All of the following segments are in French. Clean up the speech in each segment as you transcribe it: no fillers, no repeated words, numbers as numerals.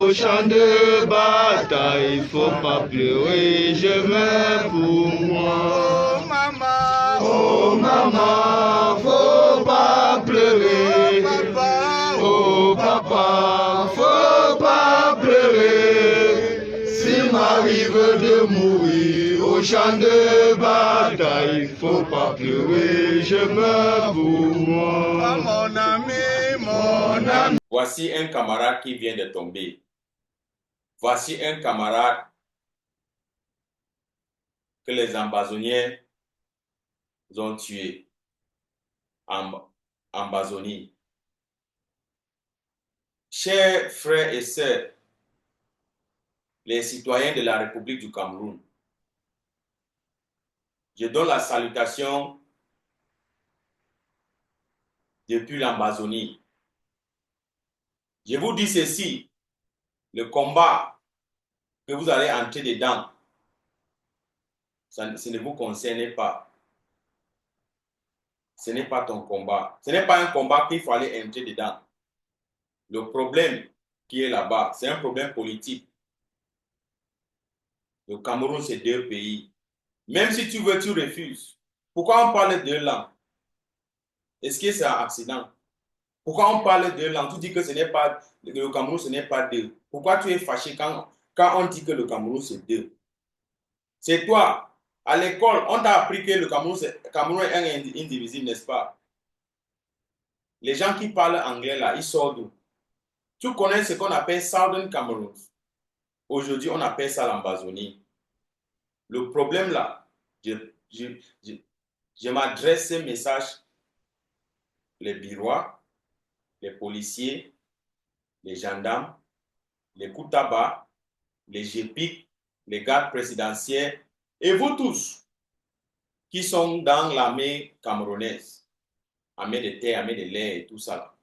Au champ de bataille, faut pas pleurer, je meurs pour moi. Oh maman, faut pas pleurer. Oh papa, faut pas pleurer. S'il m'arrive de mourir au champ de bataille, faut pas pleurer, je meurs pour moi. Mon ami, mon ami. Voici un camarade qui vient de tomber. Voici un camarade que les ambazoniens ont tué en Ambazonie. Chers frères et sœurs, les citoyens de la République du Cameroun, je donne la salutation depuis l'Ambazonie. Je vous dis ceci, le combat que vous allez entrer dedans, ce ne vous concerne pas. Ce n'est pas ton combat. Ce n'est pas un combat qu'il faut aller entrer dedans. Le problème qui est là-bas, c'est un problème politique. Le Cameroun, c'est deux pays. Même si tu veux, tu refuses. Pourquoi on parle de deux langues? Est-ce que c'est un accident? Pourquoi on parle de deux langues? Tu dis que ce n'est pas, le Cameroun, ce n'est pas deux. Pourquoi tu es fâché quand on dit que le Cameroun, c'est deux? C'est toi. À l'école, on t'a appris que le Cameroun est indivisible, n'est-ce pas? Les gens qui parlent anglais là, ils sortent d'où? Tu connais ce qu'on appelle Southern Cameroun. Aujourd'hui, on appelle ça l'Ambazonie. Le problème là, je m'adresse ce message les Birois, les policiers, les gendarmes, les Koutaba, les GPIC, les gardes présidentiels et vous tous qui sont dans l'armée camerounaise, armée de terre, armée de l'air et tout ça.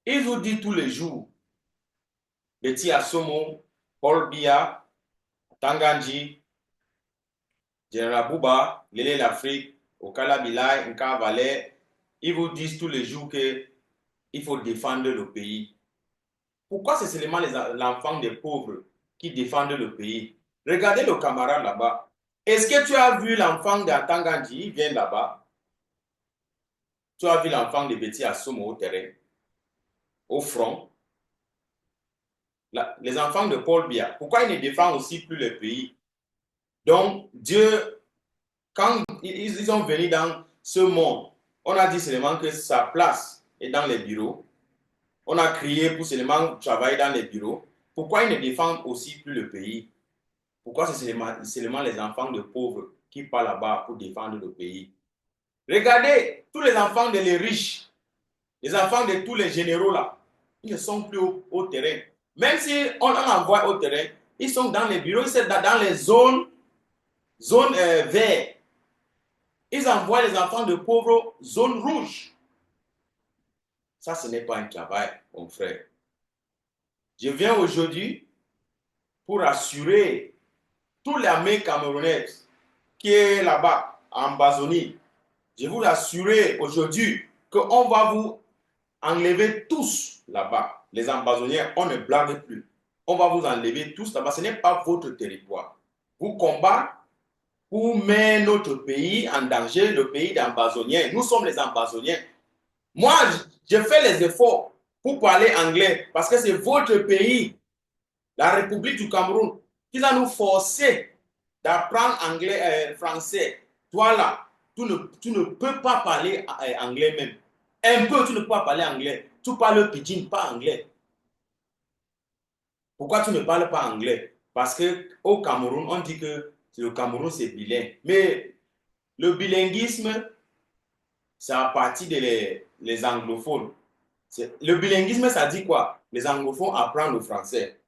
Ils vous disent tous les jours, Betty Assomo, Paul Biya, Tanganji, General Bouba, Lélé l'Afrique, Okala Bilay, Nka Valais, ils vous disent tous les jours qu'il faut défendre le pays. Pourquoi c'est seulement l'enfant des pauvres qui défendent le pays? Regardez le camarade là-bas. Est-ce que tu as vu l'enfant d'Atanganji? Il vient là-bas. Tu as vu l'enfant de Betty Assomo au terrain, au front. Les enfants de Paul Biya, pourquoi ils ne défendent aussi plus le pays? Donc, Dieu, quand ils sont venus dans ce monde, on a dit seulement que sa place est dans les bureaux. On a crié pour seulement travailler dans les bureaux. Pourquoi ils ne défendent aussi plus le pays? Pourquoi c'est seulement les enfants de pauvres qui partent là-bas pour défendre le pays? Regardez, tous les enfants des riches, les enfants de tous les généraux là, ils ne sont plus au terrain. Même si on en envoie au terrain, ils sont dans les bureaux, ils sont dans les zones vertes. Ils envoient les enfants de pauvres zone rouge. Ça, ce n'est pas un travail, mon frère. Je viens aujourd'hui pour assurer toute l'armée camerounaise qui est là-bas, en Ambazonie. Je vous assurer aujourd'hui qu'on va vous enlever tous là-bas. Les Ambazoniens, on ne blague plus. On va vous enlever tous là-bas. Ce n'est pas votre territoire. Vous combattez pour mettre notre pays en danger, le pays des Ambazoniens. Nous sommes les Ambazoniens. Moi, je fais les efforts pour parler anglais parce que c'est votre pays, la République du Cameroun, qui va nous forcer d'apprendre anglais, français. Toi là, tu ne peux pas parler anglais même. Un peu, tu ne peux pas parler anglais. Tu parles pidgin, pas anglais. Pourquoi tu ne parles pas anglais? Parce qu'au Cameroun, on dit que le Cameroun, c'est bilingue. Mais le bilinguisme, c'est à partir des anglophones. Le bilinguisme, ça dit quoi? Les anglophones apprennent le français.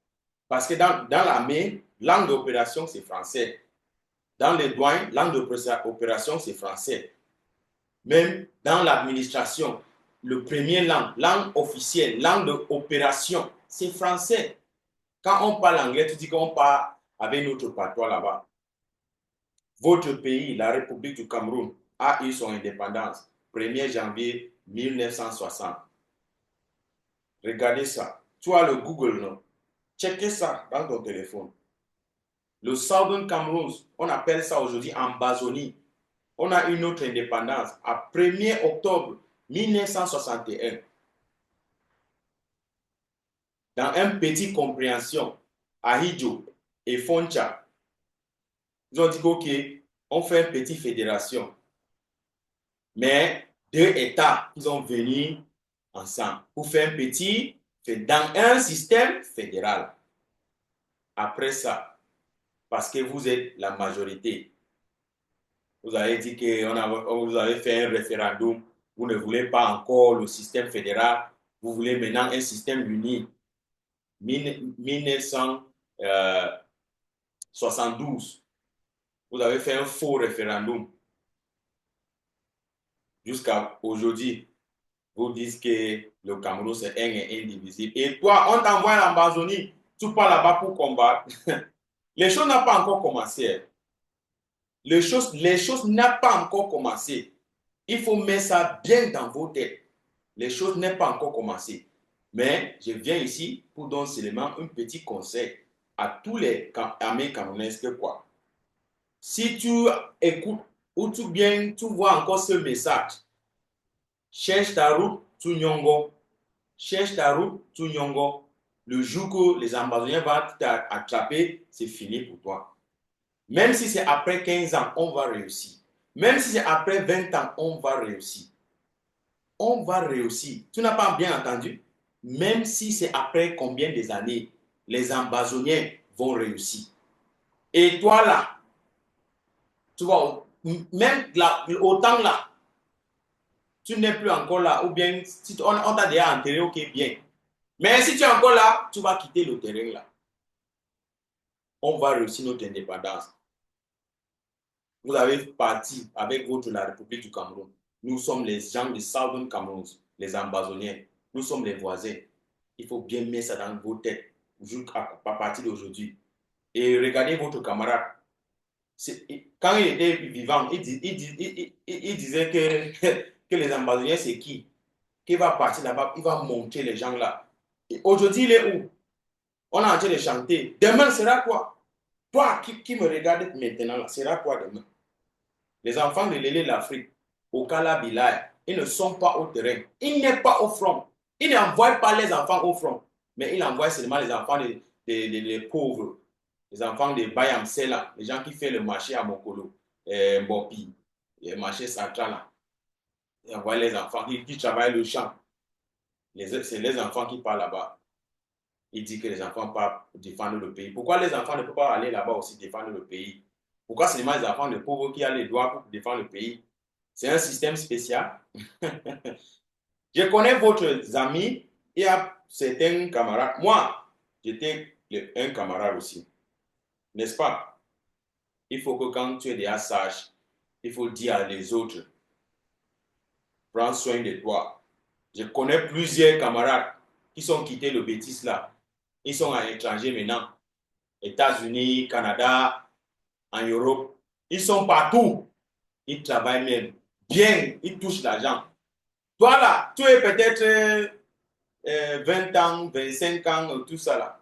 Parce que dans l'armée, langue d'opération, c'est français. Dans les douanes, langue d'opération, c'est français. Même dans l'administration, le premier langue officielle, langue d'opération, c'est français. Quand on parle anglais, tu dis qu'on parle avec notre patois là-bas. Votre pays, la République du Cameroun, a eu son indépendance 1er janvier 1960. Regardez ça. Tu as le Google, non? Checkez ça dans ton téléphone. Le Southern Cameroun, on appelle ça aujourd'hui Ambazonie. On a une autre indépendance à 1er octobre 1961. Dans une petite compréhension, Ahidjo et Foncha, ils ont dit OK, on fait une petite fédération. Mais deux États, ils ont venu ensemble pour faire un petit, dans un système fédéral. Après ça, parce que vous êtes la majorité, vous avez dit que vous avez fait un référendum, vous ne voulez pas encore le système fédéral, vous voulez maintenant un système uni. 1972, vous avez fait un faux référendum. Jusqu'à aujourd'hui, vous dites que le Cameroun c'est un et indivisible. Et toi, on t'envoie en Amazonie, tu pars là-bas pour combattre. Les choses n'ont pas encore commencé. Les choses n'ont pas encore commencé. Il faut mettre ça bien dans vos têtes. Les choses n'ont pas encore commencé. Mais je viens ici pour donner seulement un petit conseil à tous les amis camerounais que quoi. Si tu écoutes ou tu vois encore ce message, cherche ta route, tu nyongo. Cherche ta route, tu nyongo. Le jour que les Amazoniens vont t'attraper, c'est fini pour toi. Même si c'est après 15 ans, on va réussir. Même si c'est après 20 ans, on va réussir. On va réussir. Tu n'as pas bien entendu? Même si c'est après combien des années, les Amazoniens vont réussir. Et toi là, tu vois, même là, autant là, tu n'es plus encore là, ou bien si on t'a déjà enterré, ok, bien. Mais si tu es encore là, tu vas quitter le terrain là. On va réussir notre indépendance. Vous avez parti avec la République du Cameroun. Nous sommes les gens du Southern Cameroun, les Amazoniens. Nous sommes les voisins. Il faut bien mettre ça dans vos têtes à partir d'aujourd'hui. Et regardez votre camarade. Quand il était vivant, il disait que les Amazoniens, c'est qui? Qui va partir là-bas, il va montrer les gens là. Aujourd'hui, il est où? On est en train de chanter. Demain sera quoi? Toi qui me regardes maintenant, là, sera quoi demain? Les enfants de l'élé l'Afrique, au Calabilay, ils ne sont pas au terrain. Ils n'est pas au front. Ils n'envoient pas les enfants au front, mais ils envoient seulement les enfants des pauvres, les enfants de Bayamsela, les gens qui font le marché à Mokolo, Mbopi, le marché central. Là. Ils envoient les enfants qui travaillent le champ. C'est les enfants qui partent là-bas. Il dit que les enfants peuvent défendre le pays. Pourquoi les enfants ne peuvent pas aller là-bas aussi défendre le pays? Pourquoi seulement les enfants de pauvres qui ont les droits pour défendre le pays? C'est un système spécial. Je connais votre ami, il y a certains camarades. Moi, j'étais un camarade aussi. N'est-ce pas? Il faut que quand tu es déjà sage, il faut dire à les autres, prends soin de toi. Je connais plusieurs camarades qui sont quittés le bêtise là. Ils sont à l'étranger maintenant. États-Unis, Canada, en Europe. Ils sont partout. Ils travaillent même bien. Ils touchent l'argent. Toi là, tu es peut-être 20 ans, 25 ans, tout ça là.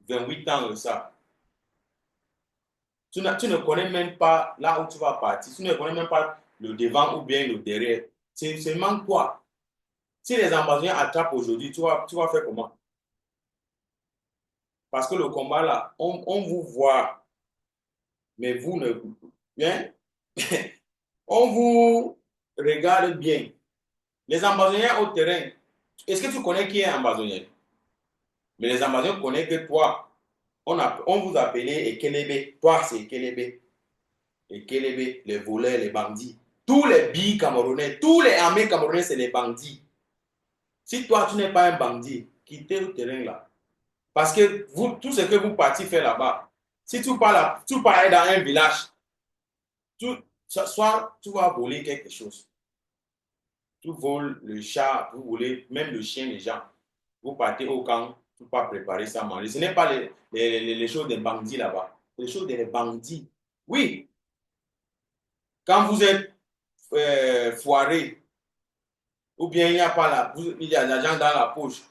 28 ans, ça. Tu ne connais même pas là où tu vas partir. Tu ne connais même pas le devant ou bien le derrière. C'est seulement toi. Si les Amazoniens attrapent aujourd'hui, tu vas faire comment? Parce que le combat là, on vous voit, mais vous ne... Bien? On vous regarde bien. Les Amazoniens au terrain, est-ce que tu connais qui est Amazonien? Mais les Amazoniens connaissent que toi. On vous appelait Ekelebe. Toi, c'est Ekelebe. Ekelebe, les voleurs, les bandits. Tous les billes camerounais, tous les armées camerounais, c'est les bandits. Si toi, tu n'es pas un bandit, quittez le terrain là. Parce que tout ce que vous partez faire là-bas, si tu pars dans un village, soit tu vas voler quelque chose. Tu voles le chat, vous volez même le chien des gens. Vous partez au camp, tu pas préparer ça à manger. Ce n'est pas les choses des bandits là-bas. Les choses des bandits. Oui. Quand vous êtes foiré, ou bien il n'y a pas il y a de l'argent dans la poche,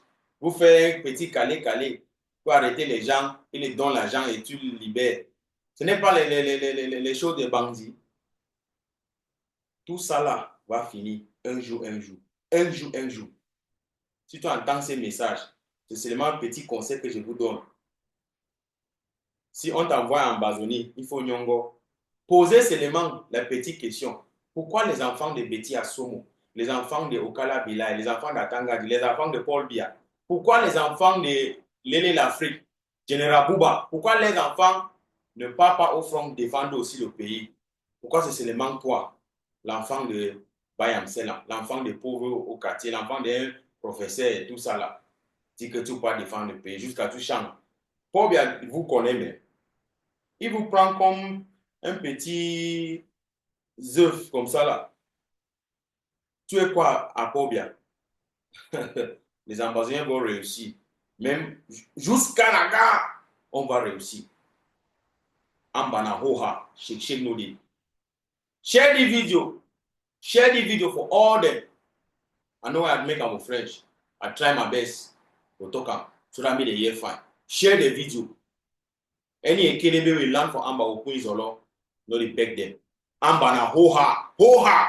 Vous faites un petit calé pour arrêter les gens, ils les donnent l'argent et tu les libères. Ce n'est pas les choses de bandits. Tout ça là va finir un jour. Si tu entends ces messages, c'est seulement un petit conseil que je vous donne. Si on t'envoie en Bazonie, il faut nyongo. Posez seulement la petite question. Pourquoi les enfants de Betty Assomo, les enfants de Okala Bilay, les enfants d'Atangadi, les enfants de Paul Biya, pourquoi les enfants de Lélé l'Afrique, Général Bouba, pourquoi les enfants ne partent pas au front défendre aussi le pays? Pourquoi c'est seulement toi, l'enfant de Bayam Sela, l'enfant des pauvres au quartier, l'enfant d'un professeur et tout ça là, dit que tu ne peux pas défendre le pays jusqu'à tout change. Paul Biya vous connaît, mais il vous prend comme un petit œuf comme ça là. Tu es quoi à Pobia? Les ambassadeurs vont réussir. Même jusqu'à la gare, on va réussir. Ambana Hoha, Shake Nodi. Share the video. Share the video for all them. I know I make am French. I try my best to talk am so that me the hear fine. Share the video. Any Ekelebe will learn for Amba Okun Izolo, no dey beg them. Ambana Hoha, Hoha.